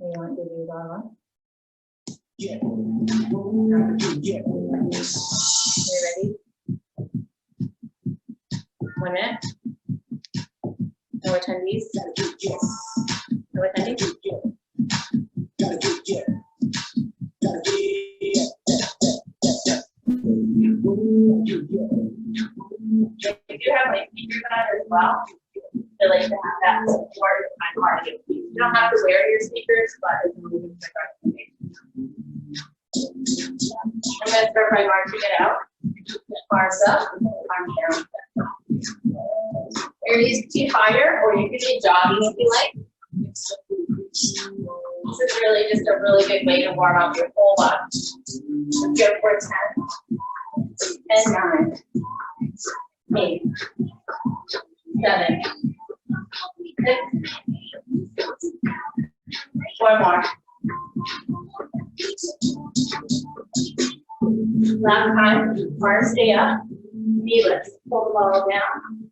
You want to do that one? Yeah. You ready? 1 minute. No attendees? Yes. No attendees? Gotta get, yeah. Gotta get, yeah. If you have like speakers on as well, I like to have that support on part of it. You don't have to wear your speakers, but it's moving the recommendation. I'm going to start by marching it out. Arms up, arms down. Your knees can be higher, or you can be jogging if you like. This is really just a really good way to warm up your whole body. Let's go for 10 and 9, 8, 7, 6. 1 more. Last time, arms stay up, knee lifts, pull the ball down.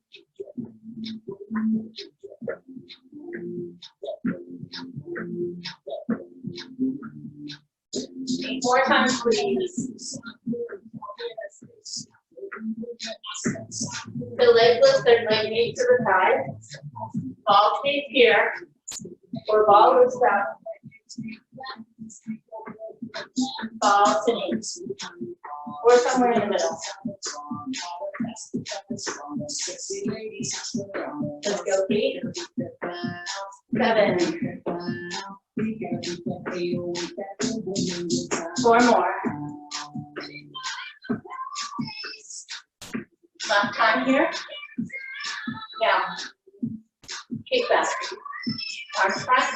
8 more times, please. The leg lifts their leg knee to the side. Ball stays here, or ball lifts up. Ball to knee. Or somewhere in the middle. Let's go 8, 7. 4 more. Last time here. Now, kick back. Arms back.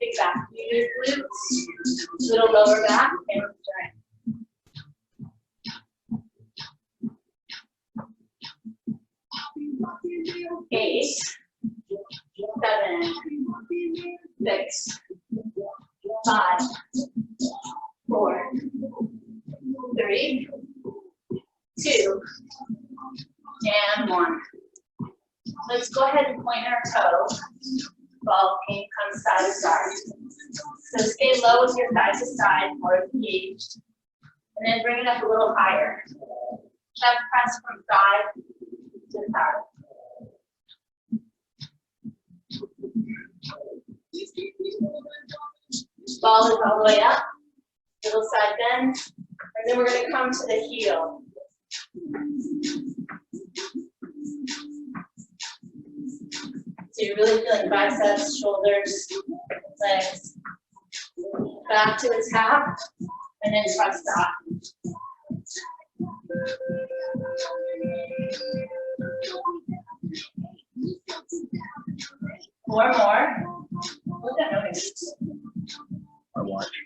Kick back. You use glutes, little lower back, and strength. 8, 7, 6, 5, 4, 3, 2, and 1. Let's go ahead and point our toe. Ball can come side to side. So stay low with your side to side, more engaged. And then bring it up a little higher. Chest press from side to side. Ball is all the way up. Little side bend. And then we're going to come to the heel. So you're really feeling biceps, shoulders, legs. Back to the top, and then press stop. Four more. What's that noise? I watch.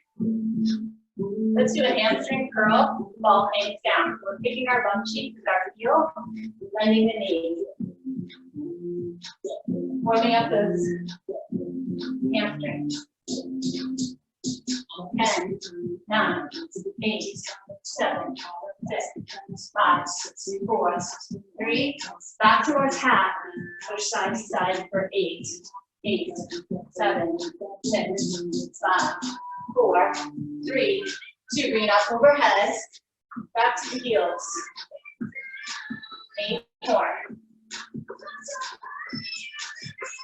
Let's do a hamstring curl, ball hangs down. We're kicking our bum cheek with our heel, bending the knee. Warming up those hamstrings. 10, 9, 8, 7, 6, 5, 4, 3. Back towards half. Push side to side for 8, 8, 7, 6, 5, 4, 3, 2. Bring it up overhead. Back to the heels. 8 more.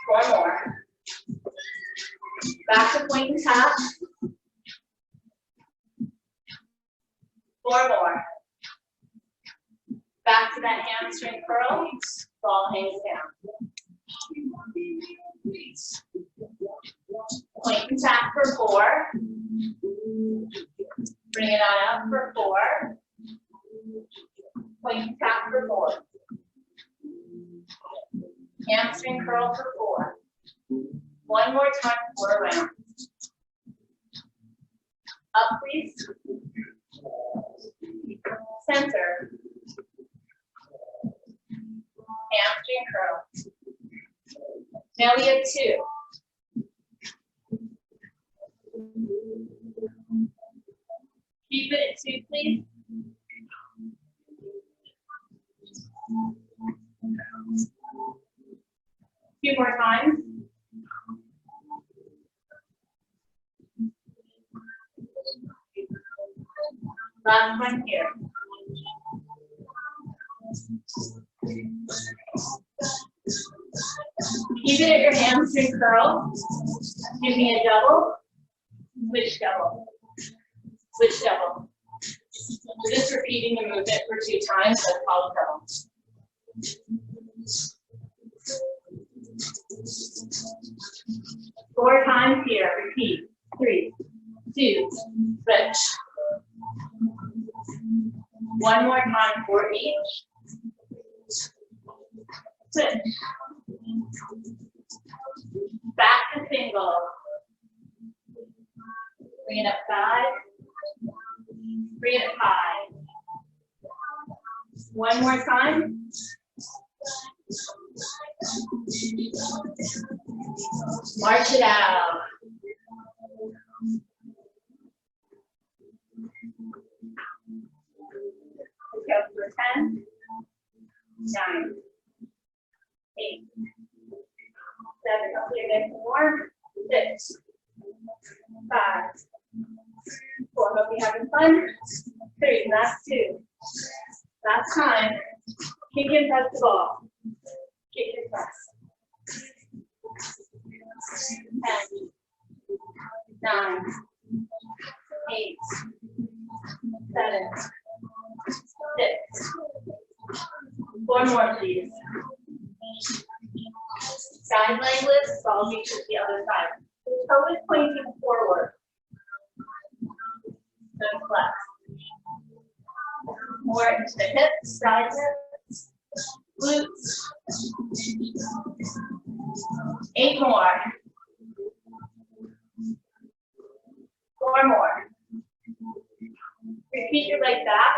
4 more. Back to point and tap. 4 more. Back to that hamstring curl. Ball hangs down. Point and tap for 4. Bring it on up for 4. Point and tap for 4. Hamstring curl for 4. 1 more time, 4 rounds. Up, please. Center. Hamstring curl. Now we have 2. Keep it at 2, please. A few more times. time here. Keep it at your hamstring curl. Give me a double. Switch double. Switch double. We're just repeating the movement for 2 times. That's called curl. Four times here. Repeat. 3, 2, switch. One more time for each. Switch. Back to single. Bring it up 5. Bring it up 5. One more time. March it out. Let's go for 10, 9, 8, 7, okay, again, 4, 6, 5, 4, hope you're having fun. 3, last 2. Last time. Kick and press the ball. Kick and press. 10, 9, 8, 7, 6. 4 more, please. Side leg lifts, ball reaches the other side. The toe is pointing forward. Good flex. More into the hips, side hips, glutes. 8 more. 4 more. Repeat your leg back,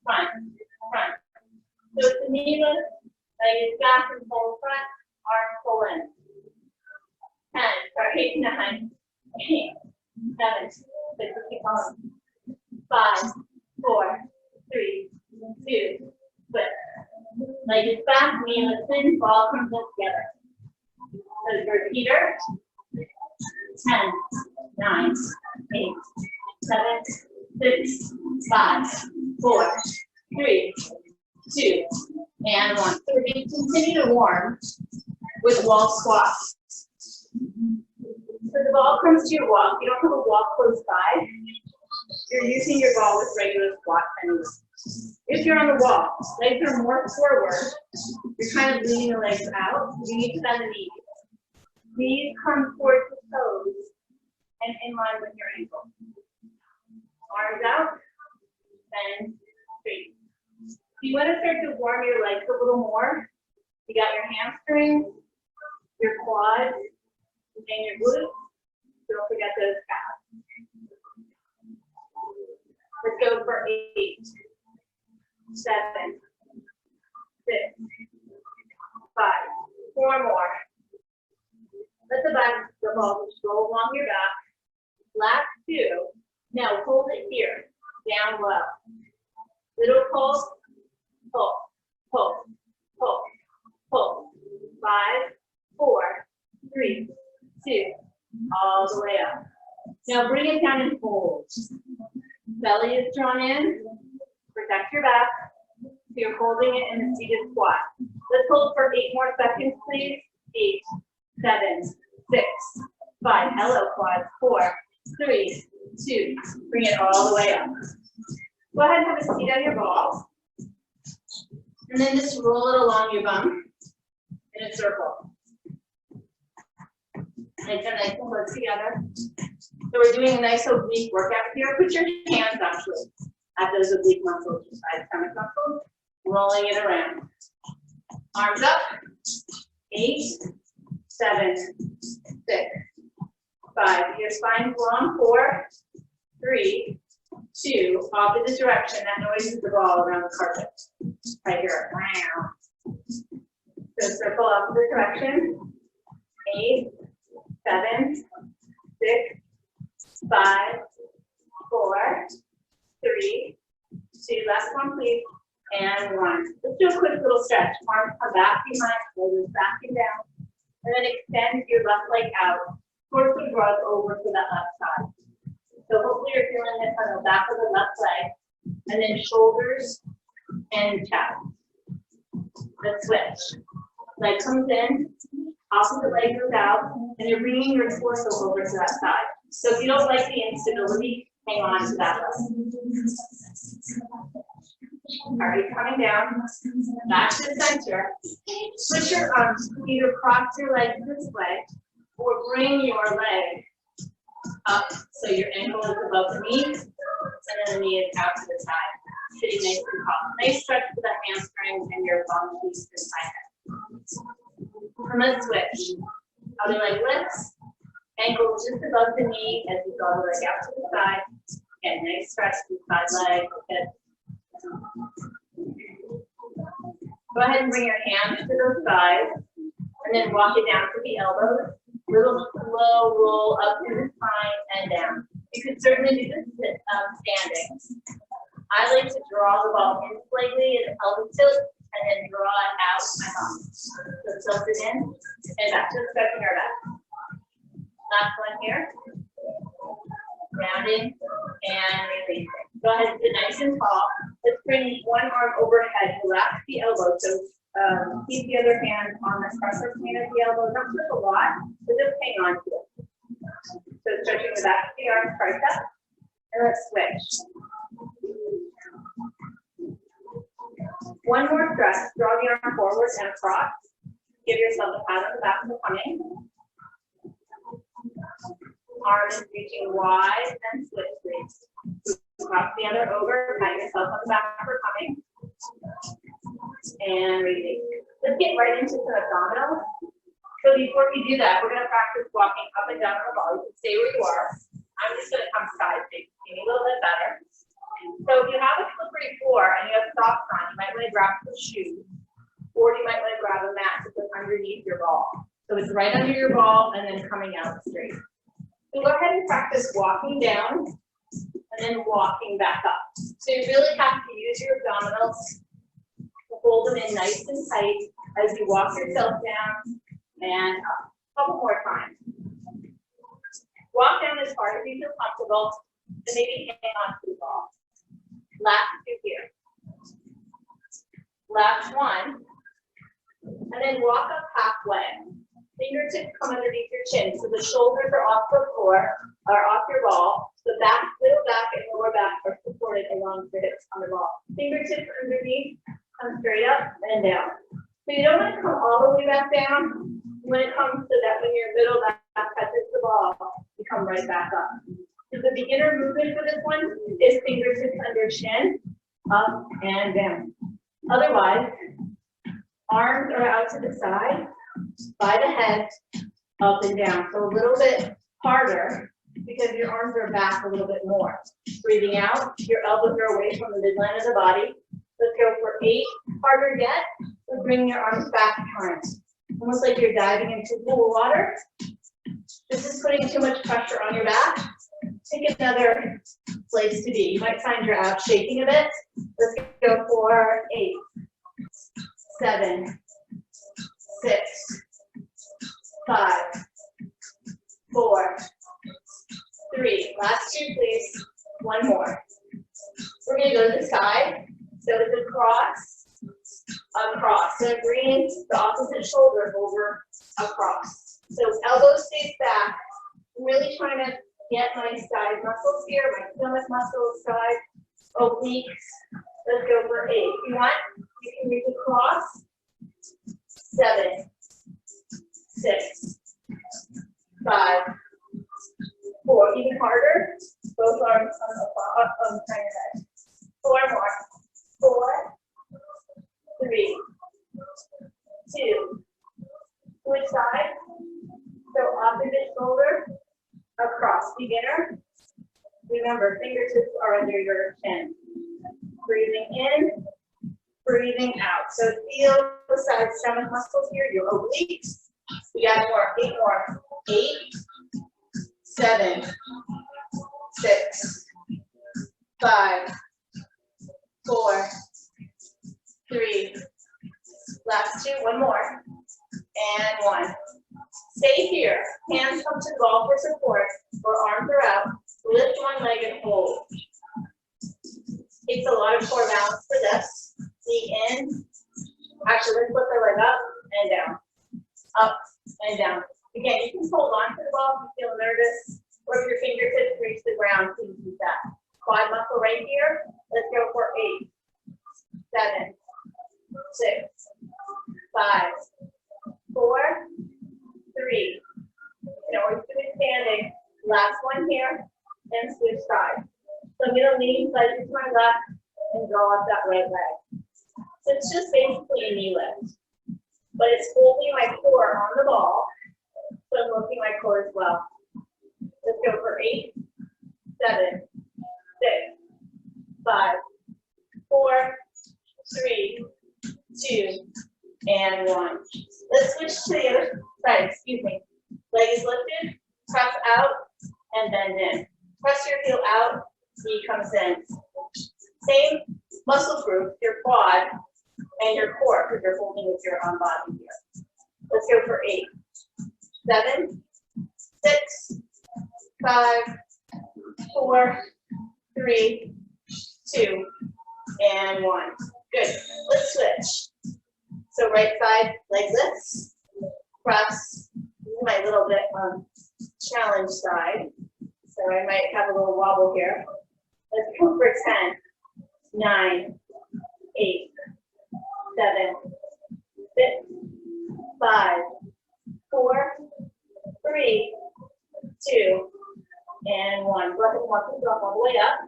front, front. So it's a knee lift, leg is back and pull front, arm pull in. 10, sorry, 9, 8, 7, 6, keep on. 5, 4, 3, 2, switch. Leg is back, knee lifts in, ball comes in together. So the repeater. 10, 9, 8, 7, 6, 5, 4, 3, 2, and 1. So we're going to continue to warm with wall squats. So the ball comes to your wall. If you don't have a wall close by, you're using your ball with regular squats anyway. If you're on the wall, legs are more forward, you're kind of leaning the legs out, you need to bend the knees. Knees come towards the toes and in line with your ankle. Arms out, bend, straight. If you want to start to warm your legs a little more, you got your hamstrings, your quads, and your glutes. Don't forget those calves. Let's go for 8, 7, 6, 5, 4 more. Let the ball just go along your back. Last 2. Now hold it here, down low. Little pull, pull, pull, pull, pull. 5, 4, 3, 2, all the way up. Now bring it down and hold. Belly is drawn in. Protect your back. So you're holding it in a seated squat. Let's hold for 8 more seconds, please. 8, 7, 6, 5. Hello, quads. 4, 3, 2. Bring it all the way up. Go ahead and have a seat on your ball. And then just roll it along your bum in a circle. Legs are nice and close together. So we're doing a nice oblique workout here. Put your hands actually at those oblique muscles, your side stomach muscles, rolling it around. Arms up. 8, 7, 6, 5. Your spine's long. 4, 3, 2. Opposite direction. That noise is the ball around the carpet. Right here. Wow. So circle opposite direction. 8, 7, 6, 5, 4, 3, 2. Last one, please. And 1. Let's do a quick little stretch. Arms come back behind, shoulders back and down. And then extend your left leg out towards the rug over to that left side. So hopefully you're feeling this on the back of the left leg. and then shoulders and chest. Let's switch. Leg comes in, opposite leg goes out, and you're bringing your torso over to that side. So if you don't like the instability, hang on to that leg. All right, coming down, back to the center. Switch your arms, either cross your legs this way, or bring your leg up so your ankle is above the knee, and then the knee is out to the side. Sitting nice and tall. Nice stretch for the hamstrings and your bum piece inside it. And let's switch. Other leg lifts, ankle just above the knee as you draw the leg out to the side. Again, nice stretch to the side leg, hip. Go ahead and bring your hands to those thighs, and then walk it down to the elbows. Little slow roll up to the spine and down. You could certainly do this standing. I like to draw the ball in slightly and pelvic tilt, and then draw it out my bum. So tilt it in and back, just stretching our back. Last one here. Rounding and releasing. Go ahead and sit nice and tall. Let's bring one arm overhead, relax the elbow. So keep the other hand on the pressure point of the elbow. Don't push a lot, but just hang on to it. So stretching the back of the arm, tricep, and let's switch. One more stretch. Draw the arm forward and across. Give yourself a pat on the back for coming. Arm is reaching wide and switch, please. Cross the other over, pat yourself on the back for coming. And release. Let's get right into some abdominals. So before we do that, we're going to practice walking up and down on the ball. You can stay where you are. I'm just going to come side so you can see me a little bit better. So if you have a slippery floor and you have socks on, you might want to grab some shoes, or you might want to grab a mat to put underneath your ball. So it's right under your ball and then coming out straight. So go ahead and practice walking down and then walking back up. So you really have to use your abdominals to hold them in nice and tight as you walk yourself down and up. A couple more times. Walk down as hard as you feel comfortable, and maybe hang on to the ball. Last two here. Last one. And then walk up halfway. Fingertips come underneath your chin. So the shoulders are off the floor, or off your ball. The back, middle back, and lower back are supported along the hips on the ball. Fingertips underneath, come straight up and down. So you don't want to come all the way back down. When it comes to that, when your middle back touches the ball, you come right back up. So the beginner movement for this one is fingertips under chin, up and down. Otherwise, arms are out to the side, by the head, up and down. So a little bit harder because your arms are back a little bit more. Breathing out, your elbows are away from the midline of the body. Let's go for 8. Harder yet, so bring your arms back behind. Almost like you're diving into cool water. This is putting too much pressure on your back. Take another place to be. You might find your abs shaking a bit. Let's go for 8, 7, 6, 5, 4, 3. Last 2, please. One more. We're going to go to the side. So it's across, across. So bring the opposite shoulder over, across. So elbow stays back. I'm really trying to get my side muscles here, my stomach muscles, side obliques. Let's go for 8. If you want, you can reach across. 7, 6, 5, 4. Even harder. Both arms on the side of the head. 4 more. 4, 3, 2. Switch side. So opposite shoulder, across. Beginner. Remember, fingertips are under your chin. Breathing in, breathing out. So feel the side stomach muscles here, your obliques. We got more. 8 more. 8, 7, 6, 5, 4, 3. Last 2. One more. And 1. Stay here. Hands come to the ball for support, or arms are out. Lift one leg and hold. Takes a lot of core balance for this. Knee in. Actually, let's flip the leg up and down. Up and down. Again, you can hold on to the ball if you feel nervous, or if your fingertips reach the ground, please do that. Quad muscle right here. Let's go for 8, 7, 6, 5, 4, 3. You can always do it standing. Last one here, and switch sides. So I'm going to lean slightly to my left and draw up that right leg. So it's just basically a knee lift, but it's holding my core on the ball, so I'm lifting my core as well. Let's go for 8, 7, 6, 5, 4, 3, 2, and 1. Let's switch to the other side, excuse me. Leg is lifted, press out, and bend in. Press your heel out, knee comes in. Same muscle group, your quad and your core, because you're holding with your own body here. Let's go for 8, 7, 6, 5, 4, 3, 2, and 1. Good. Let's switch. So right side, leg lifts, press. This is my little bit challenge side. So I might have a little wobble here. Let's go for 10, 9, 8, 7, 6, 5, 4, 3, 2, and 1. Go ahead and walk yourself all the way up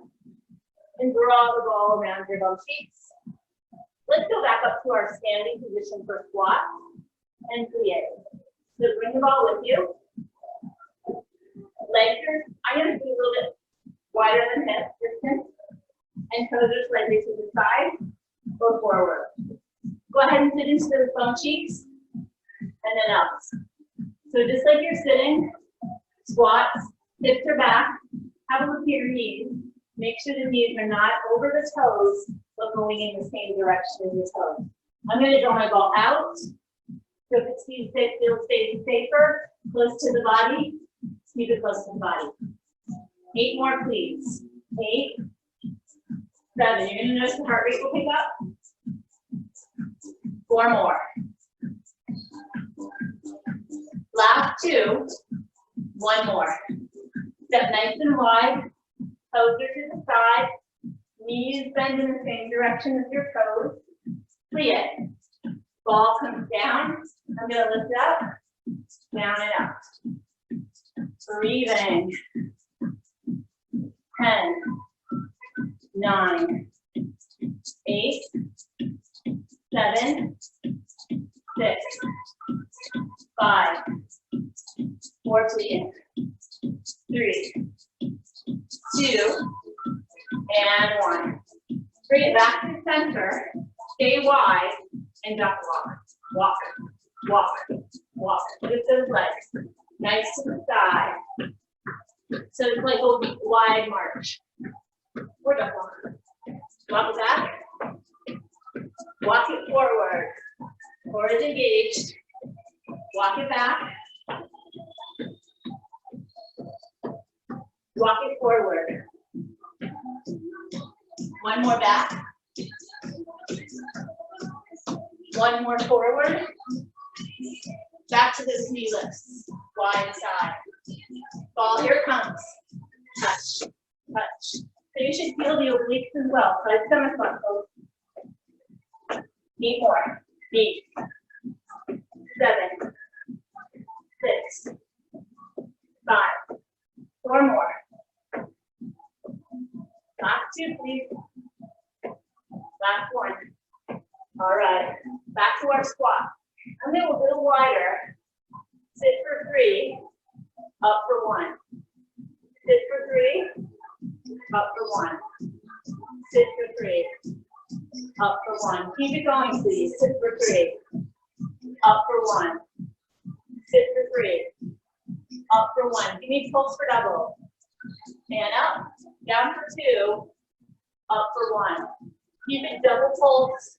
and draw the ball around your bum cheeks. Let's go back up to our standing position for squat and plie. So bring the ball with you. Legs are, I'm going to be a little bit wider than hip distance, and toes are slightly to the side or forward. Go ahead and sit into those bum cheeks, and then up. So just like you're sitting, squats, hips are back, have a look at your knees. Make sure the knees are not over the toes, but going in the same direction as the toes. I'm going to draw my ball out. So if it feels safer, close to the body, keep it close to the body. 8 more, please. 8, 7. You're going to notice the heart rate will pick up. 4 more. Last 2. 1 more. Step nice and wide. Toes are to the side. Knees bend in the same direction as your toes. Plie. Ball comes down. I'm going to lift up, down and up. Breathing. 10, 9, 8, 7, 6, 5, 4, 3, 2, and 1. Bring it back to the center. Stay wide and duck walk. Walk, walk, walk. Lift those legs. Nice to the side. So it's like a wide march. Or duck walk. Walk it back. Walk it forward. Core is engaged. Walk it back. Walk it forward. 1 more back. 1 more forward. Back to those knee lifts. Wide side. Ball, here it comes. Touch, touch. So you should feel the obliques as well. So it's stomach muscles. 8 more. 8, 7, 6, 5. 4 more. Last 2, please. Last 1. All right. Back to our squat. I'm going to go a little wider. Sit for 3. Up for 1. Sit for 3. Up for 1. Sit for 3. Up for 1. Keep it going, please. Sit for 3. Up for 1. Sit for 3. Up for 1. Give me pulse for double. And up. Down for 2. Up for 1. Keep it double pulse.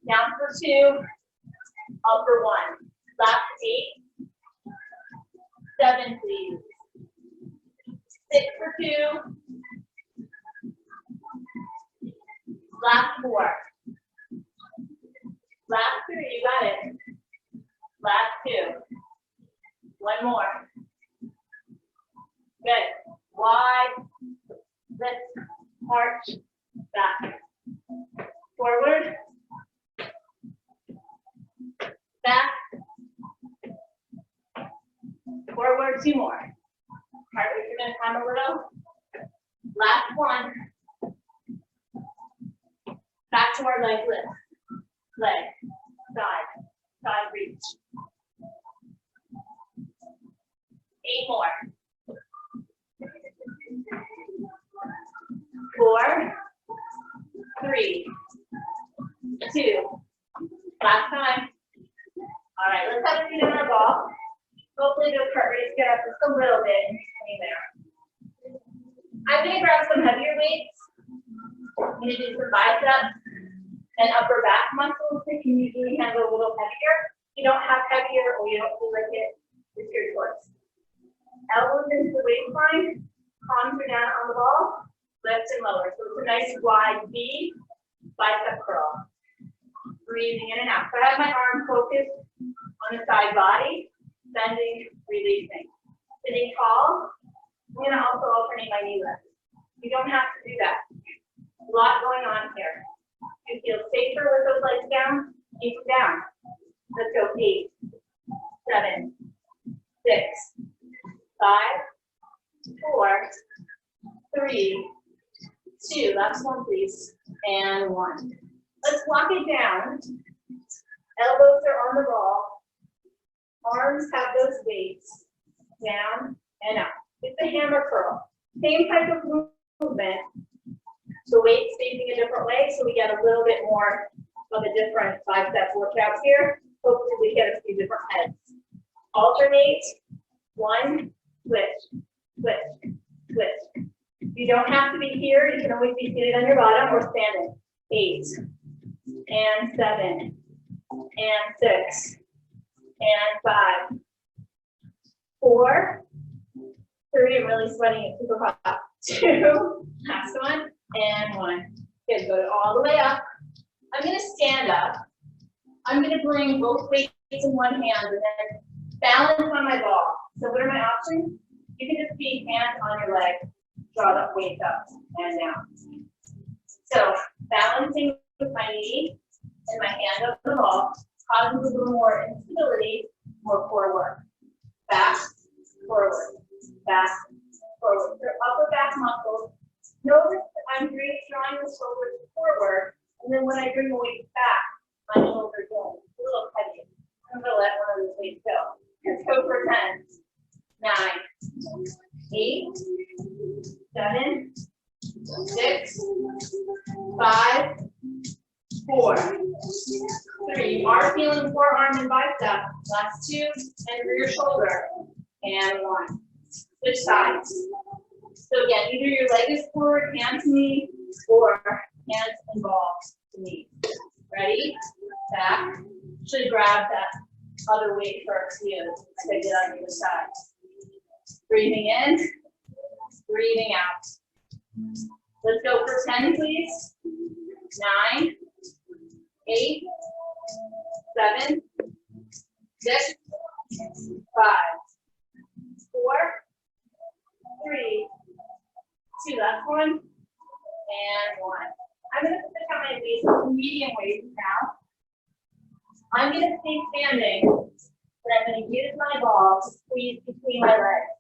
Down for 2. Up for 1. Last 8. 7, please. 6 for 2. Last 4. Last 3, you got it. Last 2. One more. Good. Wide. Lift. Arch. Back. Forward. Back. Forward. 2 more. Heart rate, you're going to come a little. Last 1. Back to our leg lift. Leg. Side. Side reach. 8 more. 4, 3, 2. Last time. All right, let's have a seat on our ball. Hopefully those heart rates get up just a little bit in between there. I'm going to grab some heavier weights. I'm going to do some biceps and upper back muscles that can usually handle a little heavier. If you don't have heavier or you don't feel like it, it's your choice. Elbows into the waistline, palms are down on the ball, lift and lower. So it's a nice wide V, bicep curl. Breathing in and out. So I have my arm focused on the side body, bending, releasing. Sitting tall, I'm going to also alternate my knee lift. You don't have to do that. A lot going on here. You feel safer with those legs down, keep them down. Let's go 8, 7, 6, 5, 4, 3, 2, last one please, and 1. Let's walk it down. Elbows are on the ball. Arms have those weights. Down and up. It's a hammer curl. Same type of movement. The weight's facing a different way, so we get a little bit more of a different bicep workout here. Hopefully we get a few different heads. Alternate. 1, switch, switch, switch. You don't have to be here. You can always be seated on your bottom or standing. 8, and 7, and 6, and 5, 4, 3, I'm really sweating it super hot. 2, last one, and 1. Good, go all the way up. I'm going to stand up. I'm going to bring both weights in one hand and then balance on my ball. So what are my options? You can just be hands on your leg, draw the weights up and down. So balancing with my knee and my hand on the ball causes a little more instability, more core work. Back, forward, back, forward. So upper back muscles. Notice that I'm drawing the shoulders forward, and then when I bring the weight back, my shoulders go a little heavy. I'm going to let one of those weights go. Let's go for 10, 9, 8, 7, 6, 5, 4, 3. You are feeling forearm and bicep. Last 2, and rear shoulder. And 1. Switch sides. So again, either your leg is forward, hand to knee, or hands and ball to knee. Ready? Back. Should grab that other weight first. Take it on your side. Breathing in, breathing out. Let's go for 10, please. 9, 8, 7, 6, 5, 4, 3, 2, last one, and 1. I'm going to switch out my weights to medium weights now. I'm going to stay standing, but I'm going to use my ball to squeeze between my legs.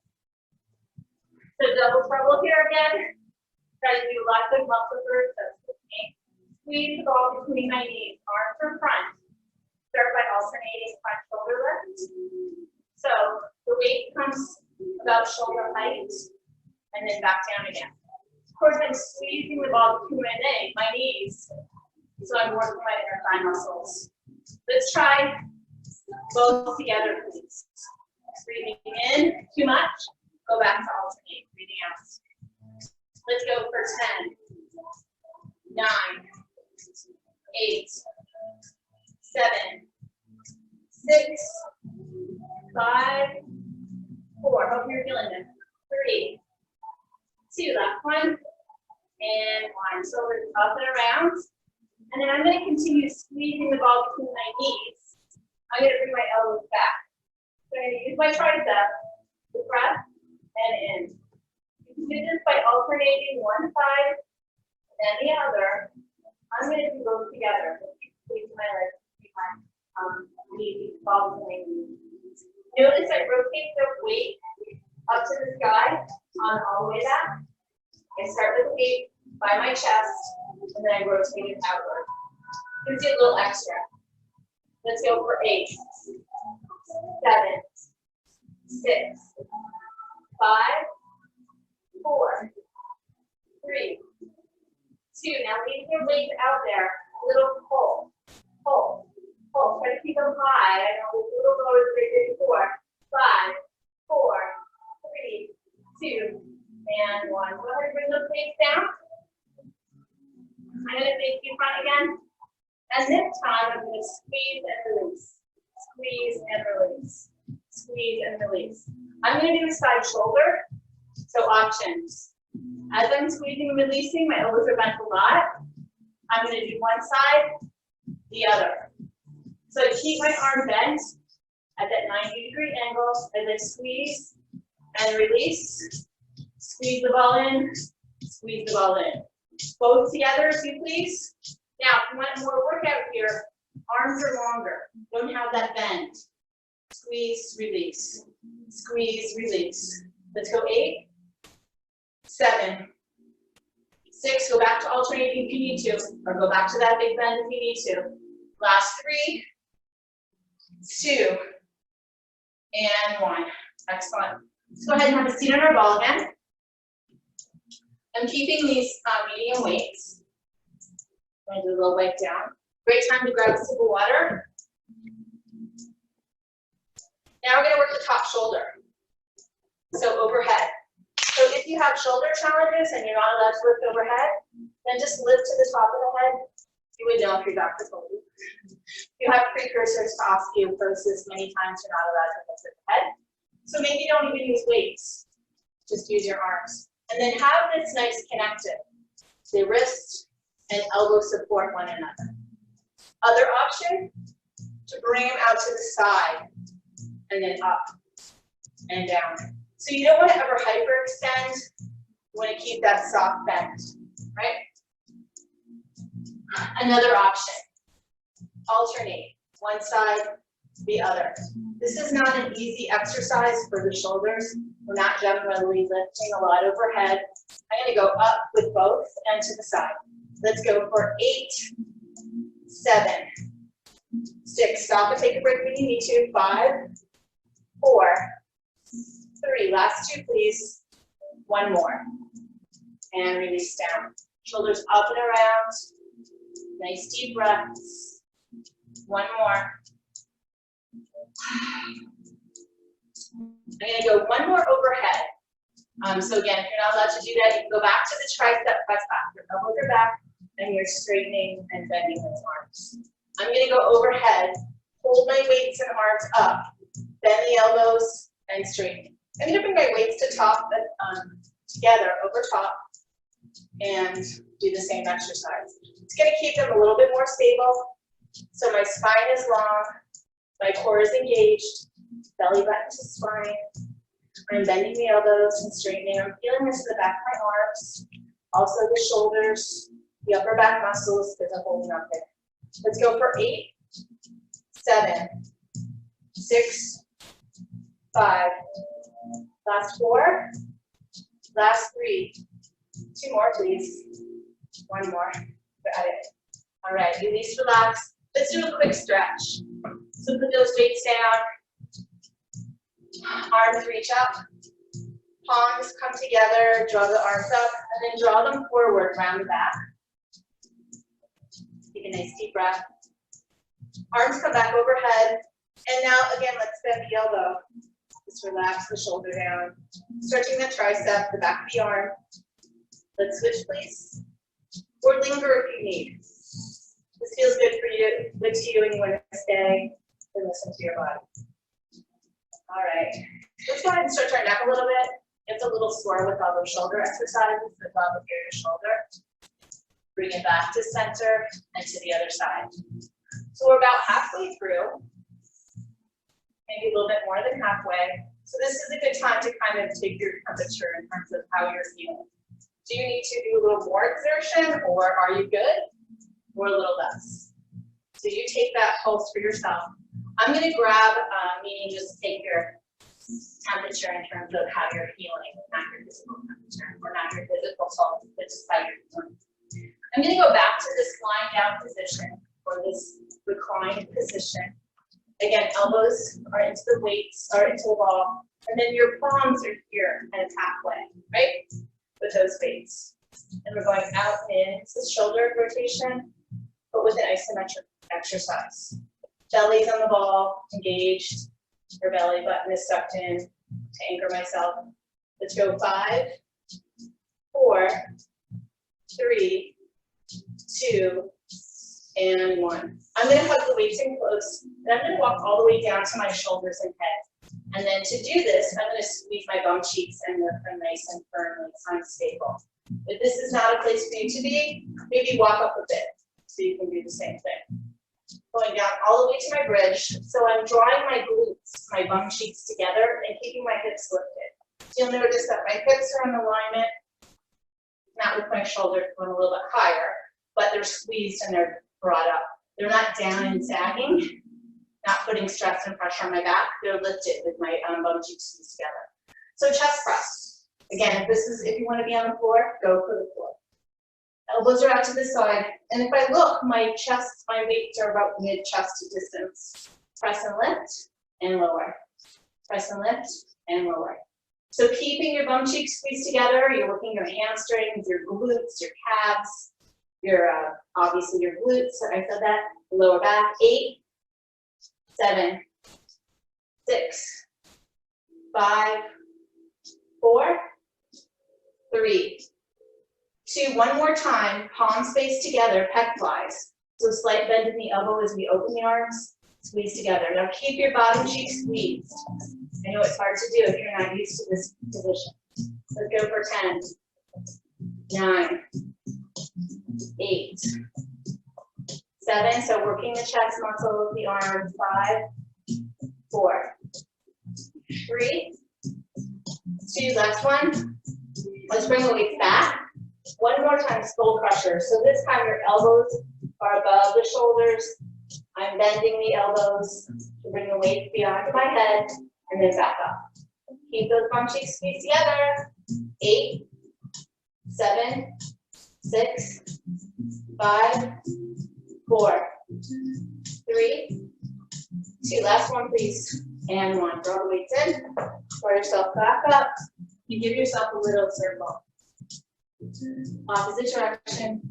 So double trouble here again. Try to do lots of muscle groups. Squeeze the ball between my knees, arms are front. Start by alternating front shoulder lift. So the weight comes about shoulder height, and then back down again. Of course, I'm squeezing the ball between my knees, so I'm working my inner thigh muscles. Let's try both together, please. Breathing in, too much. Go back to alternate, breathing out. Let's go for 10, 9, 8, 7, 6, 5, 4. Hope you're feeling this. 3, 2, last one, and 1. Shoulders up and around. And then I'm going to continue squeezing the ball between my knees. I'm going to bring my elbows back. So I'm going to use my tricep to press and in. You can do this by alternating one side and then the other. I'm going to do both together. Squeeze my legs, keep my knees, ball between my knees. Notice I rotate the weight up to the sky on all the way back. I start with the weight by my chest, and then I rotate it outward. Gives you a little extra. Let's go for 8, 7, 6, 5, 4, 3, 2. Now leave your weight out there. A little pull, pull, pull. Try to keep them high. I know it's a little lower than they did before. 5, 4, 3, 2, and 1. Go ahead and bring those weights down. I'm going to face you front again. And this time I'm going to squeeze and release. Squeeze and release. Squeeze and release. I'm going to do a side shoulder. So options. As I'm squeezing and releasing, my elbows are bent a lot. I'm going to do one side, the other. So I keep my arm bent at that 90-degree angle as I squeeze and release. Squeeze the ball in, squeeze the ball in. Both together, if you please. Now, if you want more workout here, arms are longer. Don't have that bend. Squeeze, release. Squeeze, release. Let's go 8, 7, 6. Go back to alternating if you need to, or go back to that big bend if you need to. Last 3, 2, and 1. Excellent. Let's go ahead and have a seat on our ball again. I'm keeping these medium weights. I'm going to do a little wipe down. Great time to grab a sip of water. Now we're going to work the top shoulder. So overhead. So if you have shoulder challenges and you're not allowed to lift overhead, then just lift to the top of the head. You would know if your doctor told you. You have precursors to osteoporosis. Many times you're not allowed to lift the head. So maybe don't even use weights. Just use your arms. And then have this nice connected. The wrist and elbow support one another. Other option, to bring them out to the side and then up and down. So you don't want to ever hyperextend. You want to keep that soft bend, right? Another option, alternate one side, the other. This is not an easy exercise for the shoulders. We're not generally lifting a lot overhead. I'm going to go up with both and to the side. Let's go for 8, 7, 6. Stop and take a break when you need to. 5, 4, 3. Last 2, please. 1 more. And release down. Shoulders up and around. Nice deep breaths. 1 more. I'm going to go 1 more overhead. So again, if you're not allowed to do that, you can go back to the tricep press back. Your elbows are back, and you're straightening and bending those arms. I'm going to go overhead, hold my weights and arms up, bend the elbows, and straighten. I'm going to bring my weights to top, together over top, and do the same exercise. It's going to keep them a little bit more stable. So my spine is long, my core is engaged, belly button to spine. I'm bending the elbows and straightening. I'm feeling this in the back of my arms, also the shoulders, the upper back muscles because I'm holding up there. Let's go for 8, 7, 6, 5. Last 4. Last 3. 2 more, please. 1 more. Got it. All right, release, relax. Let's do a quick stretch. So put those weights down. Arms reach up. Palms come together. Draw the arms up, and then draw them forward around the back. Take a nice deep breath. Arms come back overhead. And now, again, let's bend the elbow. Just relax the shoulder down. Stretching the tricep, the back of the arm. Let's switch, please. Or linger if you need. This feels good for you, good to you, and you want to stay and listen to your body. All right. Let's go ahead and stretch our neck a little bit. It's a little sore with all those shoulder exercises. I'd love to hear your shoulder. Bring it back to center and to the other side. So we're about halfway through, maybe a little bit more than halfway. So this is a good time to kind of take your temperature in terms of how you're feeling. Do you need to do a little more exertion, or are you good, or a little less? So you take that pulse for yourself. I'm going to grab, meaning just take your temperature in terms of how you're feeling, not your physical temperature, or not your physical pulse, but just how you're feeling. I'm going to go back to this lying down position, or this reclined position. Again, elbows are into the weights, or into the wall, and then your palms are here, and it's halfway, right? With those weights. And we're going out in, it's a shoulder rotation, but with an isometric exercise. Belly's on the ball, engaged. Your belly button is sucked in to anchor myself. Let's go 5, 4, 3, 2, and 1. I'm going to hug the weights in close, and I'm going to walk all the way down to my shoulders and head. And then to do this, I'm going to squeeze my bum cheeks and lift them nice and firmly so I'm stable. If this is not a place for you to be, maybe walk up a bit so you can do the same thing. Going down all the way to my bridge. So I'm drawing my glutes, my bum cheeks together and keeping my hips lifted. So you'll notice that my hips are in alignment, not with my shoulders going a little bit higher, but they're squeezed and they're brought up. They're not down and sagging, not putting stress and pressure on my back. They're lifted with my bum cheeks squeezed together. So chest press. Again, if you want to be on the floor, go for the floor. Elbows are out to the side, and if I look, my weights are about mid-chest distance. Press and lift, and lower. Press and lift, and lower. So keeping your bum cheeks squeezed together, you're working your hamstrings, your glutes, your calves, your obviously your glutes, I said that, lower back. 8, 7, 6, 5, 4, 3, 2, one more time, palms face together, pec flies. So slight bend in the elbow as we open the arms, squeeze together. Now keep your bottom cheek squeezed. I know it's hard to do if you're not used to this position. Let's go for 10, 9, 8, 7, so working the chest muscle of the arms, 5, 4, 3, 2, last one. Let's bring the weights back. One more time, skull crusher. So this time your elbows are above the shoulders. I'm bending the elbows to bring the weight beyond my head and then back up. Keep those bum cheeks squeezed together. 8, 7, 6, 5, 4, 3, 2. Last one, please. And 1. Draw the weights in. Draw yourself back up. You give yourself a little circle. Opposite direction.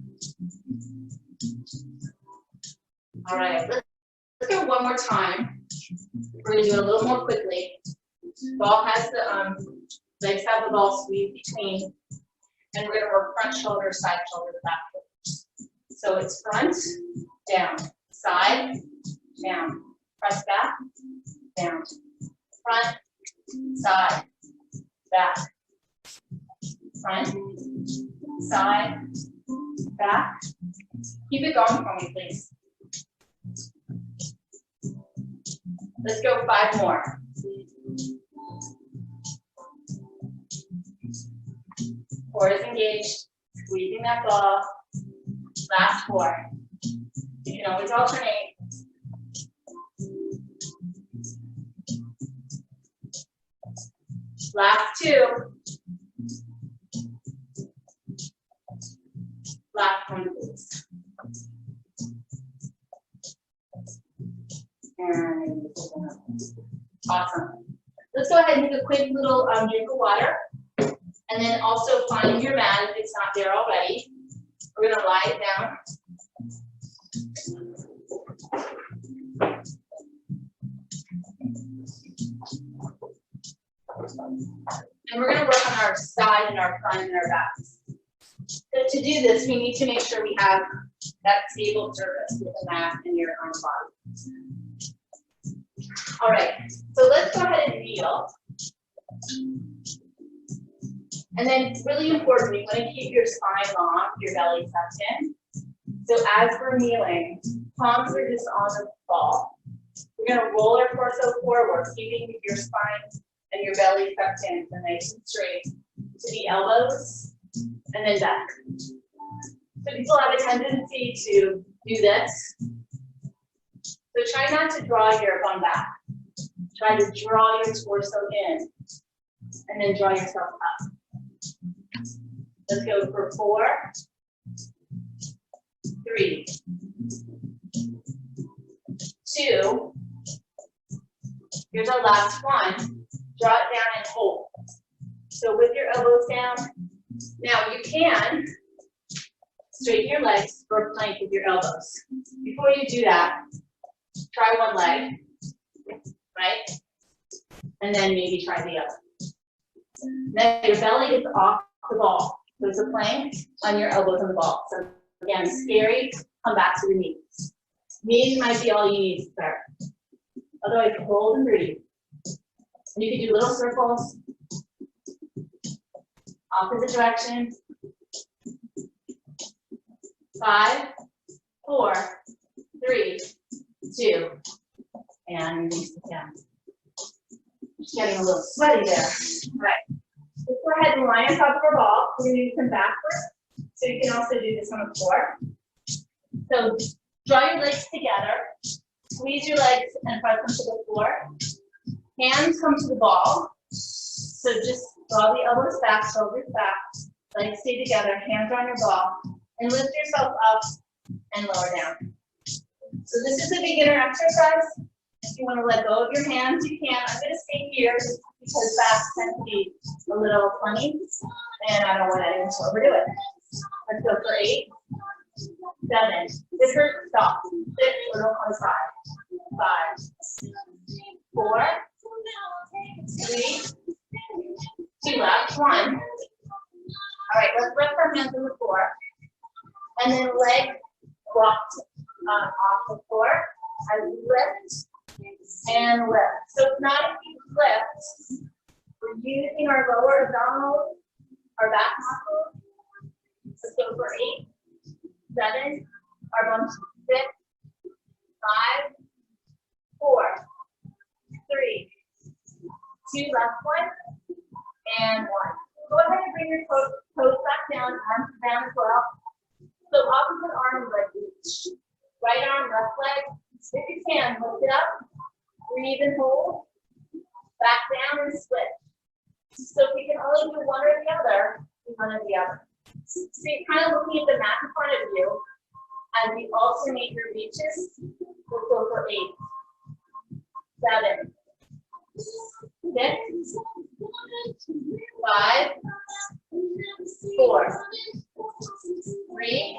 All right, let's go one more time. We're going to do it a little more quickly. Ball has the legs have the ball squeezed between, and we're going to work front shoulder, side shoulder, back shoulder. So it's front, down, side, down, press back, down, front, side, back, front, side, back. Keep it going for me, please. Let's go 5 more. Core is engaged, squeezing that ball. Last 4. You can always alternate. Last 2. Last one, please. And awesome. Let's go ahead and take a quick little drink of water. And then also find your mat if it's not there already. We're going to lie it down. And we're going to work on our side and our front and our backs. So to do this, we need to make sure we have that stable surface with the mat and your own body. All right, so let's go ahead and kneel. And then it's really important, you want to keep your spine long, your belly tucked in. So as we're kneeling, palms are just on the ball. We're going to roll our torso forward, keeping your spine and your belly tucked in, so nice and straight to the elbows, and then back. So people have a tendency to do this. So try not to draw your bum back. Try to draw your torso in, and then draw yourself up. Let's go for 4, 3, 2. Here's our last one. Draw it down and hold. So with your elbows down. Now you can straighten your legs for a plank with your elbows. Before you do that, try one leg, right? And then maybe try the other. Then your belly is off the ball. So it's a plank on your elbows on the ball. So again, scary, come back to the knees. Knees might be all you need to start. Otherwise, hold and breathe. And you can do little circles, opposite direction. 5, 4, 3, 2, and release it down. Just getting a little sweaty there. All right. Let's go ahead and line on top of our ball. We're going to do some backwards. So you can also do this on the floor. So draw your legs together. Squeeze your legs and press them to the floor. Hands come to the ball. So just draw the elbows back, shoulders back. Legs stay together. Hands on your ball. And lift yourself up and lower down. So this is a beginner exercise. If you want to let go of your hands, you can. I'm going to stay here because backs tend to be a little funny, and I don't want anyone to overdo it. Let's go for 8, 7. This hurts, stop. 6, little on 5. 5, 4, 3, 2 left, 1. All right, let's lift our hands on the floor. And then leg walked off the floor. I lift and lift. So it's not a huge lift. We're using our lower abdominal, our back muscles. Let's go for 8, 7, our bumps 6, 5, 4, 3, 2, left 1, and 1. Go ahead and bring your toes back down, arms down as well. So opposite arm and leg each. Right arm, left leg. If you can, lift it up. Breathe and hold. Back down and switch. So if you can only do one or the other, do one or the other. So you're kind of looking at the mat in front of you. As you alternate your reaches, we'll go for 8, 7, 6, 5, 4, 3,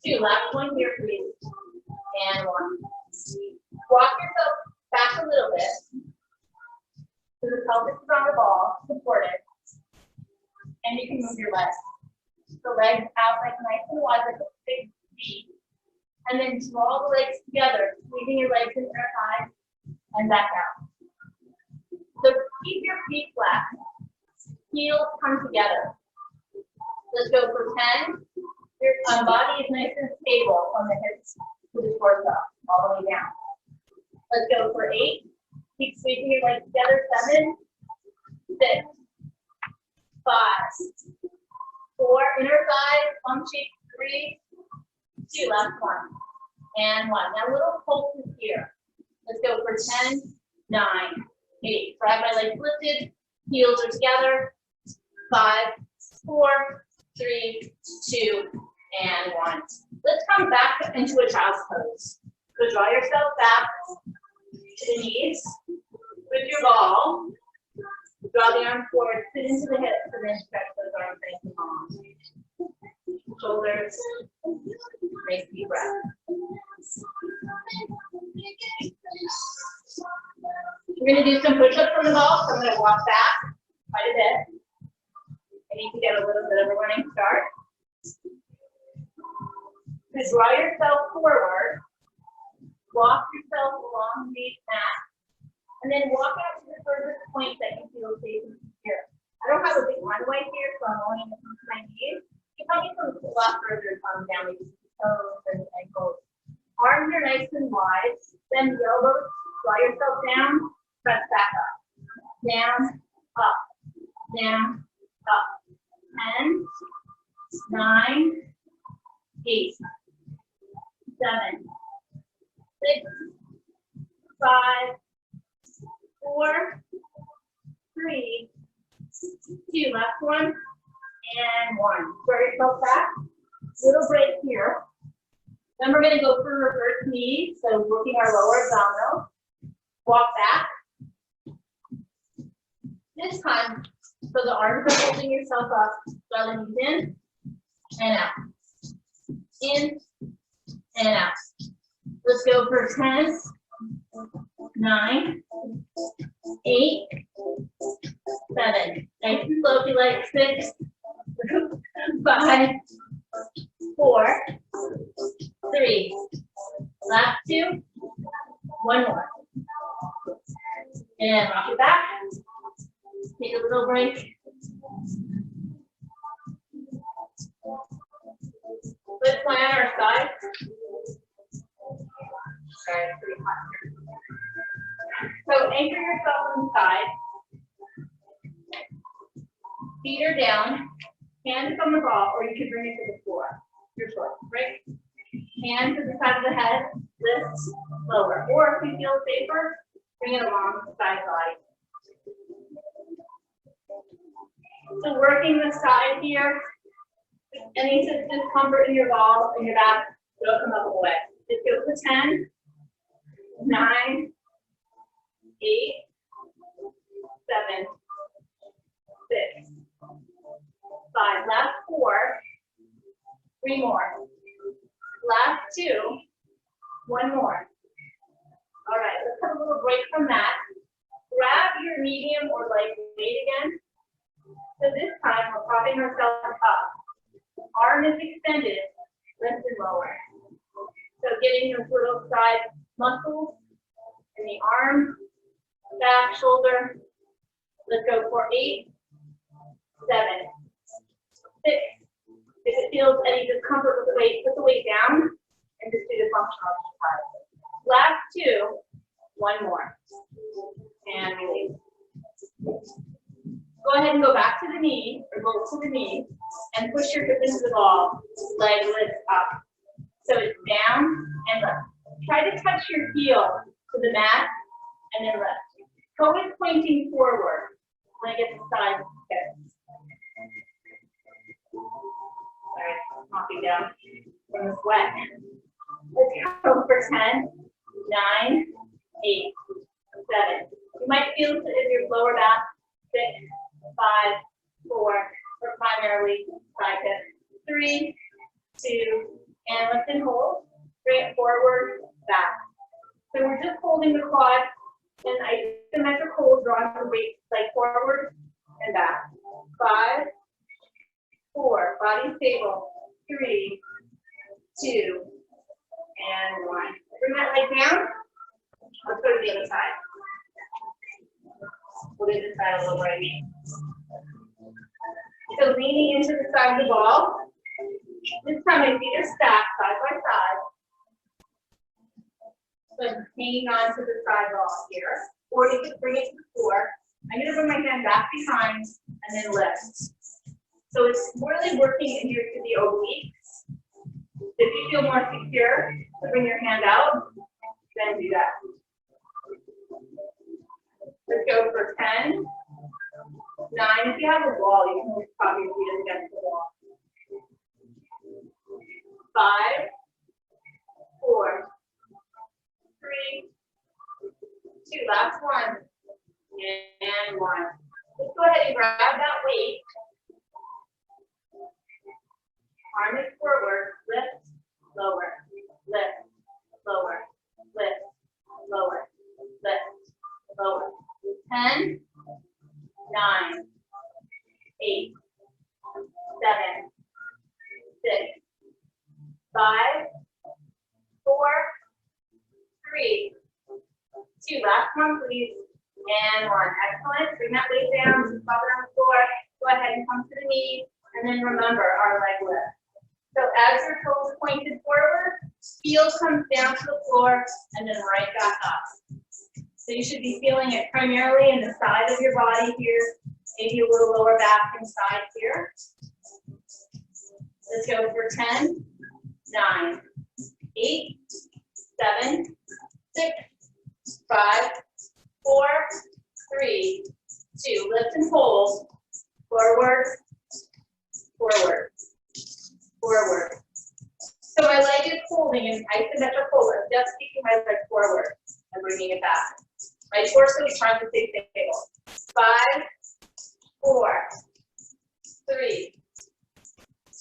2, last one here, please, and 1. Walk yourself back a little bit, so the pelvis is on the ball, support it, and you can move your legs. The legs out like nice and wide, like a big V, and then draw the legs together, squeezing your legs into your thighs, and back out. So keep your feet flat, heels come together. Let's go for 10. Your body is nice and stable from the hips to the torso, all the way down. Let's go for 8. Keep squeezing your legs together. 7, 6, 5, 4. Inner thigh, bump cheek. 3, 2, left 1, and 1. Now little pulses here. Let's go for 10, 9, 8. So I have my legs lifted, heels are together. 5, 4, 3, 2, and 1. Let's come back into a child's pose. So draw yourself back to the knees with your ball. Draw the arms forward, sit into the hips, and then stretch those arms nice and long. Shoulders, nice deep breath. We're going to do some push-ups on the ball, so I'm going to walk back quite a bit. I need to get a little bit of a running start. So draw yourself forward, walk yourself along the mat, and then walk out to the furthest point that you feel safe and secure. I don't have a big Draw yourself down, press back up. Down, up, down, up. 10, 9, 8, 7, 6, 5, 4, 3, 2, last one, and 1. Throw yourself back. Little break here. Then we're going to go for reverse knees, so working our lower abdominals. Walk back. This time, so the arms are holding yourself up, draw the knees in and out. In and out. Let's go for 10, 9, 8, 7. Nice and slow if you like. 6, 5, 4, 3. Last 2. 1 more. And rock it back. Take a little break. Let's lie on our side. Sorry, it's pretty hot here. So anchor yourself on the side. Feet are down. Hands on the ball, or you can bring it to the floor. Your choice, right? Hand to the side of the head, lift, lower. Or if you feel safer, bring it along side side. So working the side here, any discomfort in your ball, in your back, don't come up away. Just go for 10, 9, 8, 7, 6, 5. Last 4. 3 more. Last 2. 1 more. All right, let's have a little break from that. Grab your medium or light weight again. So this time we're propping ourselves up. Arm is extended, lift and lower. So getting those little side muscles in the arm, back, shoulder. Let's go for 8, 7, 6. If it feels any discomfort with the weight, put the weight down and just do the functional exercise. Last 2, 1 more. And release. Go ahead and go back to the knee, or go to the knee, and push your hip into the ball, leg lift up. So it's down and lift. Try to touch your heel to the mat, and then lift. Toe is pointing forward when I get to side hip. Sorry, knocking down from the sweat. Let's go for 10, 9, 8, 7. You might feel it in your lower back. 6, 5, 4, or primarily side hip. 3, 2, and lift and hold. Bring it forward, back. So we're just holding the quad, and isometric hold, drawing the weight like forward and back. 5, 4, body stable. 3, 2, and 1. Bring that leg down. Let's go to the other side. We'll do this side a little right. So leaning into the side of the ball. This time my feet are stacked side by side. So I'm hanging on to the side ball here. Or you can bring it to the floor. I'm going to bring my hand back behind and then lift. So it's really working in here to the obliques. If you feel more secure, bring your hand out, then do that. Let's go for 10, 9. If you have a wall, you can just pop your feet against the wall. 5, 4, 3, 2. Last one. And 1. Let's go ahead and grab that weight. Arm is forward. Lift, lower, lift, lower, lift, lower, lift, lower. 10, 9, 8, 7, 6, 5, 4, 3, 2. Last one, please. And 1. Excellent. Bring that weight down. Just pop it on the floor. Go ahead and come to the knees. And then remember our leg lift. So as your toes pointed forward, heel comes down to the floor and then right back up. So you should be feeling it primarily in the side of your body here, maybe a little lower back and side here. Let's go for 10, 9, 8, 7, 6, 5, 4, 3, 2. Lift and hold. Forward, forward, forward. So my leg is holding in isometric hold. I'm just keeping my leg forward and bringing it back. My torso is trying to stay stable. 5, 4, 3,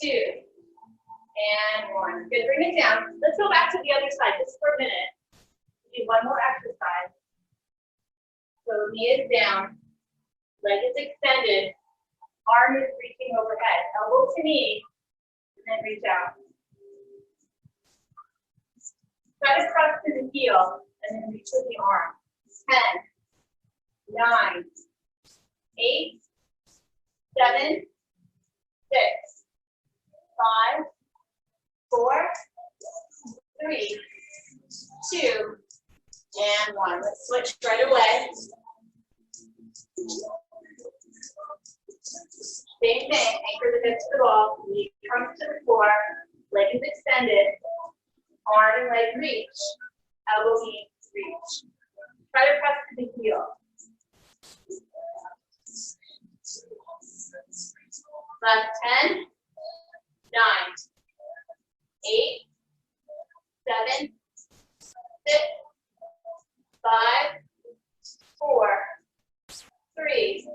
2, and 1. Good, bring it down. Let's go back to the other side just for a minute. Do one more exercise. So knee is down, leg is extended, arm is reaching overhead, elbow to knee, and then reach out. Try to press to the heel, and then reach with the arm. 10, 9, 8, 7, 6, 5, 4, 3, 2, and 1. Let's switch right away. Same thing, anchor the hips to the wall, knee comes to the floor, leg is extended, arm and leg reach, elbow knee reach. Try to press to the heel. Left 10, 9, 8, 7, 6, 5, 4, 3,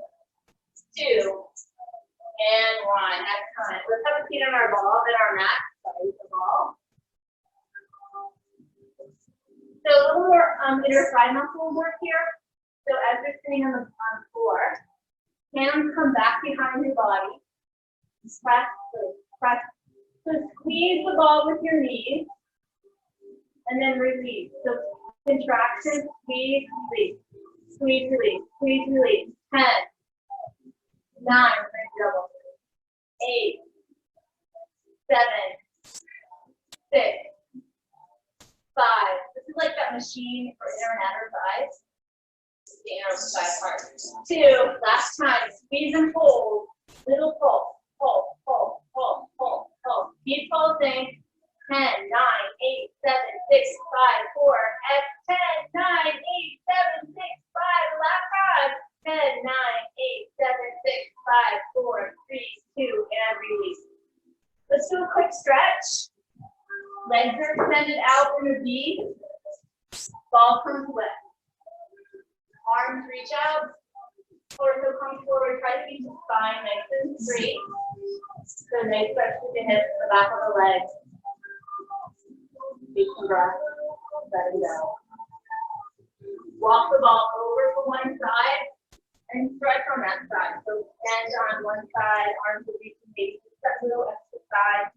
2, and 1. Excellent. Let's have a seat on our ball and our mat. Sorry, the ball. So a little more inner thigh muscle work here. So as you're sitting on the floor, hands come back behind your body. Press, press. So squeeze the ball with your knees, and then release. So contraction, squeeze, release. Squeeze, release. Squeeze, release. 10, 9, double. 8, 7, 6, 5. This is like that machine for inner and outer thighs. The inner thigh part. 2, last time. Squeeze and hold. Little pull. Pull, pull, pull, pull, pull. Keep pulsing. 10, 9, 8, 7, 6, 5, 4, F, 10, 9, 8, 7, 6, 5, last time. 10, 9, 8, 7, 6, 5, 4, 3, 2, and release. Let's do a quick stretch. Legs are extended out in a V. Ball comes left. Arms reach out. Torso comes forward. Try to keep the spine nice and straight. So nice stretch with the hips, the back of the legs. Take some breath. Let it go. Walk the ball over to one side and stretch on that side. So stand on one side, arms are reaching, maybe just that little extra side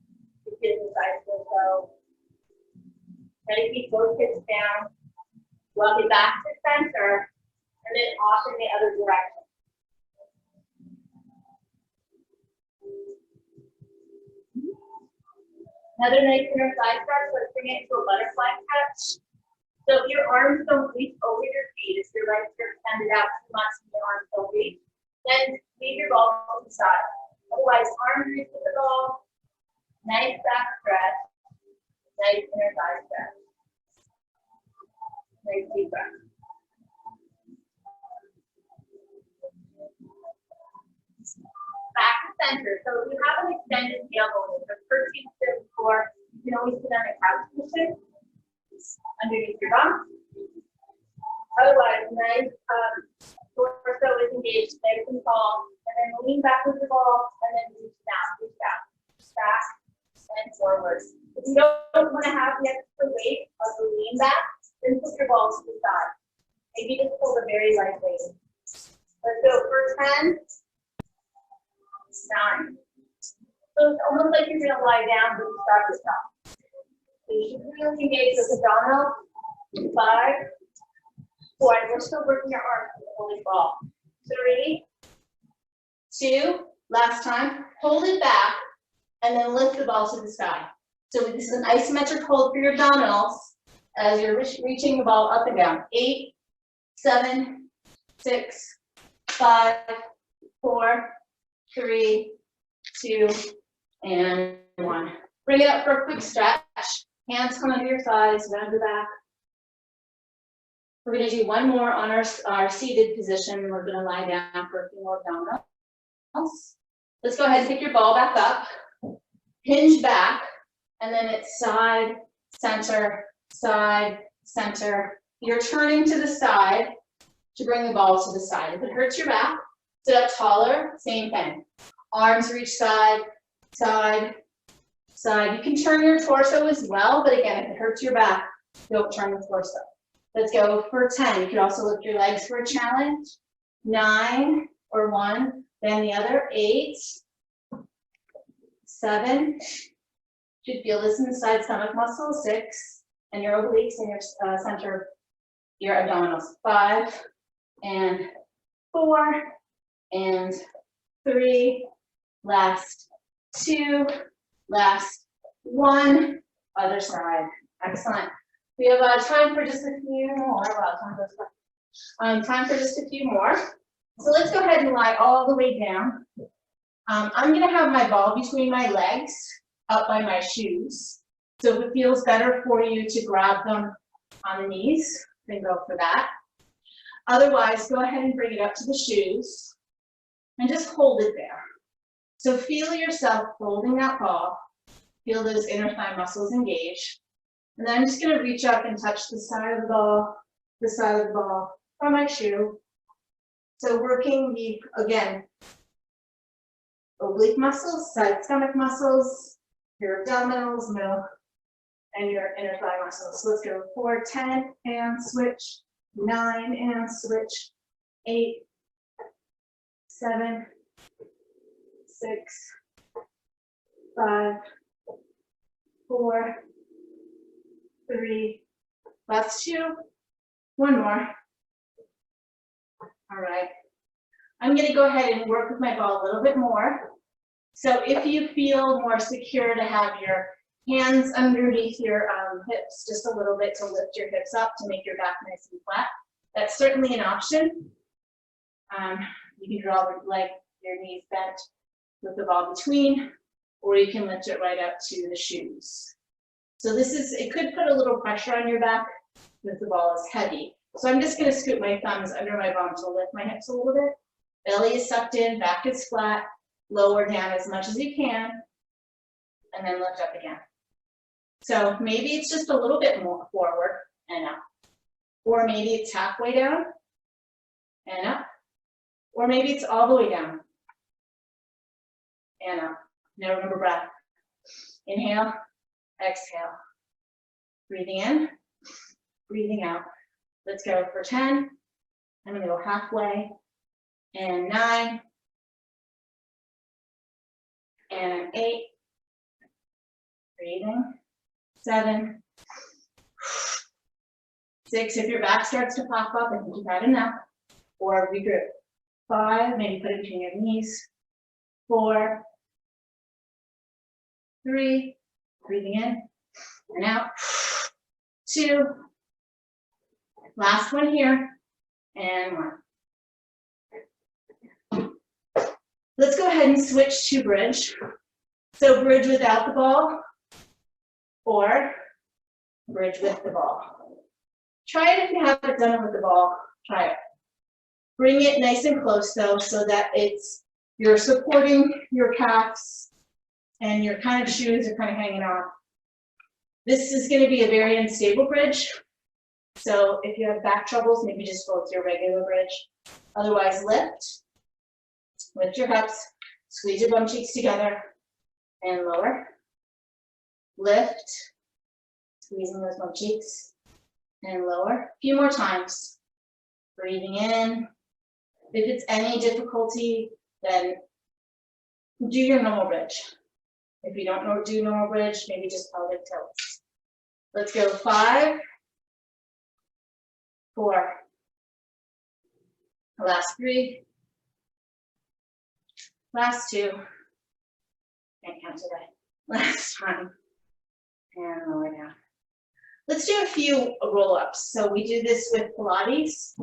to get the side torso. Try to keep both hips down. Walk it back to center, and then off in the other direction. Another nice inner thigh stretch. Let's bring it to a butterfly catch. So if your arms don't reach over your feet, if your legs are extended out too much and your arms don't reach, then leave your ball to the side. Otherwise, arms reach to the ball. Nice back stretch. Nice inner thigh stretch. Nice deep breath. Back to center. So if you have an extended tailbone, the first you sit before, you can always sit on a couch cushion underneath your bum. Otherwise, nice torso is engaged, nice and tall, and then lean back with the ball, and then reach down, back and forward. If you don't want to have the extra weight of the lean back, then put your ball to the side. Maybe just pull the very light weight. Let's go for 10. 9. So it's almost like you're going to lie down, but you start to stop. So you should really engage with abdominals. 5, 4, and we're still working your arms with the holy ball. 3, 2, last time. Hold it back, and then lift the ball to the sky. So this is an isometric hold for your abdominals as you're reaching the ball up and down. 8, 7, 6, 5, 4, 3, 2, and 1. Bring it up for a quick stretch. Hands come under your thighs, round the back. We're going to do one more on our seated position. We're going to lie down for a few more abdominals. Let's go ahead and pick your ball back up. Hinge back, and then it's side, center, side, center. You're turning to the side to bring the ball to the side. If it hurts your back, sit up taller, same thing. Arms reach side, side, side. You can turn your torso as well, but again, if it hurts your back, don't turn the torso. Let's go for 10. You can also lift your legs for a challenge. 9 or 1, then the other. 8, 7. Should feel this in the side stomach muscle. 6, and your obliques and your center, your abdominals. 5 and 4 and 3. Last 2. Last 1. Other side. Excellent. We have time for just a few more. Wow, time goes by. Time for just a few more. So let's go ahead and lie all the way down. I'm going to have my ball between my legs, up by my shoes. So if it feels better for you to grab them on the knees, then go for that. Otherwise, go ahead and bring it up to the shoes and just hold it there. So feel yourself holding that ball. Feel those inner thigh muscles engage. And then I'm just going to reach up and touch the side of the ball from my shoe. So working the, again, oblique muscles, side stomach muscles, your abdominals, middle, and your inner thigh muscles. So let's go 4, 10, and switch, 9, and switch, 8, 7, 6, 5, 4, 3, last 2, 1 more. All right. I'm going to go ahead and work with my ball a little bit more. So if you feel more secure to have your hands underneath your hips just a little bit to lift your hips up to make your back nice and flat, that's certainly an option. You can draw your knees bent with the ball between, or you can lift it right up to the shoes. So it could put a little pressure on your back if the ball is heavy. So I'm just going to scoop my thumbs under my bum to lift my hips a little bit. Belly is sucked in, back is flat, lower down as much as you can, and then lift up again. So maybe it's just a little bit more forward and up. Or maybe it's halfway down and up. Or maybe it's all the way down and up. Now remember breath. Inhale. Exhale. Breathing in, breathing out. Let's go for 10. I'm going to go halfway. And 9. And 8. Breathing. 7. 6. If your back starts to pop up, I think you've had enough. Or regroup. 5. Maybe put it between your knees. 4. 3. Breathing in and out. 2. Last one here. And 1. Let's go ahead and switch to bridge. So bridge without the ball or bridge with the ball. Try it if you haven't done it with the ball. Try it. Bring it nice and close though, so that you're supporting your calves and your kind of shoes are kind of hanging off. This is going to be a very unstable bridge. So if you have back troubles, maybe just go with your regular bridge. Otherwise, lift your hips, squeeze your bum cheeks together, and lower. Lift, squeezing those bum cheeks, and lower. A few more times. Breathing in. If it's any difficulty, then do your normal bridge. If you don't do normal bridge, maybe just pelvic tilts. Let's go 5, 4, last 3, last 2, can't count today, last time, and lower down. Let's do a few roll-ups. So we do this with Pilates.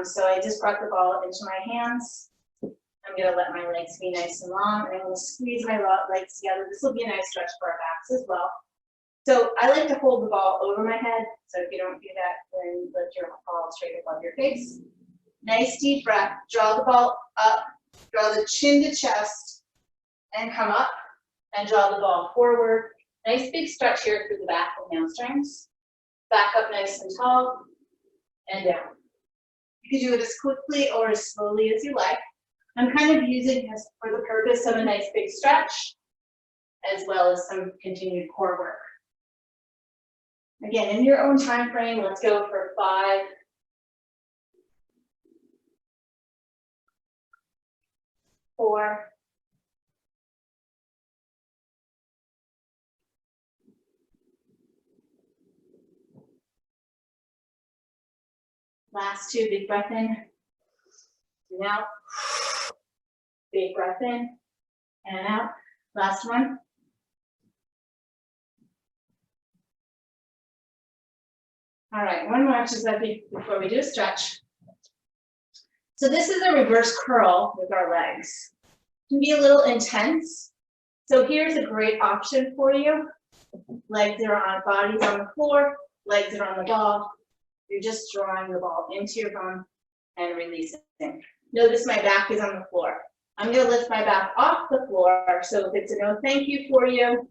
So I just brought the ball into my hands. I'm gonna let my legs be nice and long, and I'm gonna squeeze my legs together. This will be a nice stretch for our backs as well. So I like to hold the ball over my head. So if you don't do that, then lift your ball straight above your face. Nice deep breath. Draw the ball up. Draw the chin to chest, and come up, and draw the ball forward. Nice big stretch here through the back and hamstrings. Back up nice and tall, and down. You can do it as quickly or as slowly as you like. I'm kind of using this for the purpose of a nice big stretch, as well as some continued core work. Again, in your own time frame, let's go for 5, 4, 2, big breath in, and out. Big breath in, and out. Last one. All right, one more exercise before we do a stretch. So this is a reverse curl with our legs. It can be a little intense. So here's a great option for you. Legs are on, bodies on the floor, legs are on the ball. You're just drawing the ball into your bum and releasing. Notice my back is on the floor. I'm gonna lift my back off the floor. So if it's a no thank you for you,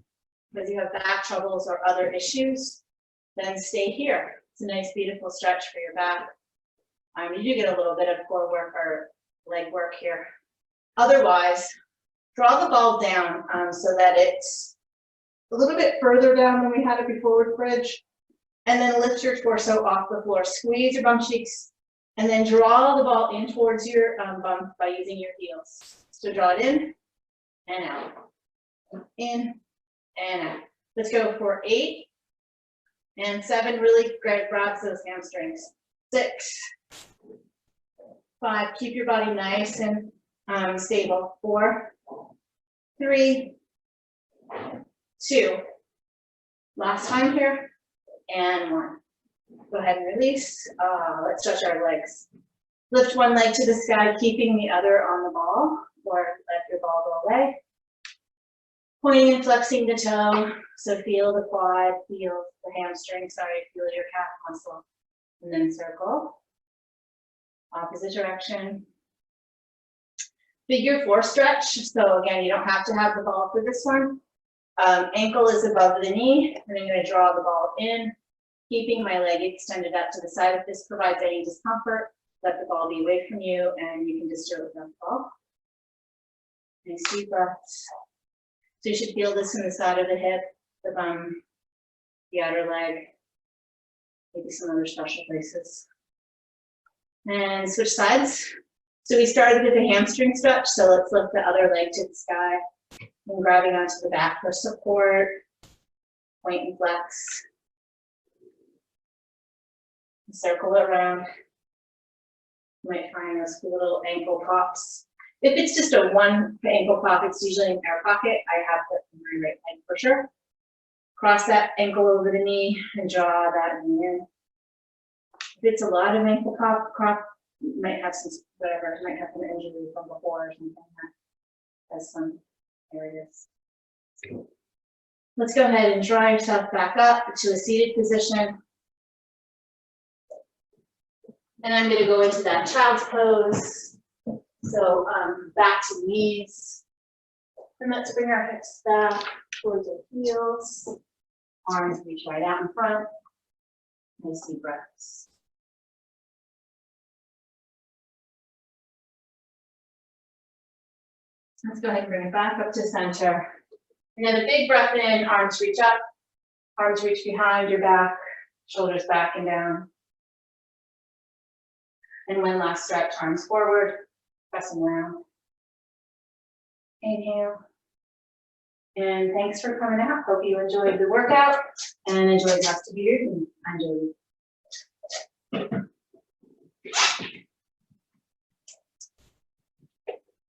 because you have back troubles or other issues, then stay here. It's a nice, beautiful stretch for your back. You do get a little bit of core work or leg work here. Otherwise, draw the ball down so that it's a little bit further down than we had it before with bridge. And then lift your torso off the floor. Squeeze your bum cheeks. And then draw the ball in towards your bum by using your heels. So draw it in and out. In and out. Let's go for 8 and 7. Really great. Grabs those hamstrings. 6, 5. Keep your body nice and stable. 4, 3, 2. Last time here. And 1. Go ahead and release. Let's stretch our legs. Lift one leg to the sky, keeping the other on the ball, or let your ball go away. Pointing and flexing the toe. So feel the quad, feel the hamstring, feel your calf muscle. And then circle. Opposite direction. Figure 4 stretch. So again, you don't have to have the ball for this one. Ankle is above the knee, and I'm going to draw the ball in, keeping my leg extended up to the side. If this provides any discomfort, let the ball be away from you, and you can just do it with the ball. Nice deep breaths. So you should feel this in the side of the hip, the bum, the outer leg, maybe some other special places. And switch sides. So we started with a hamstring stretch, so let's lift the other leg to the sky. And grabbing onto the back for support, point and flex. Circle it around. You might find those cool little ankle pops. If it's just a one ankle pop, it's usually an air pocket. I have put in my right leg for sure. Cross that ankle over the knee and draw that knee in. If it's a lot of ankle pop, you might have some, whatever, might have some injury from before or something that has some areas. Let's go ahead and draw yourself back up to a seated position. And I'm going to go into that child's pose. So back to knees. And let's bring our hips back towards our heels. Arms reach right out in front. Nice deep breaths. Let's go ahead and bring it back up to center. Another big breath in, arms reach up, arms reach behind your back, shoulders back and down. And one last stretch, arms forward, pressing around. Inhale. And thanks for coming out. Hope you enjoyed the workout and enjoy the rest of your evening. I'm Jodi.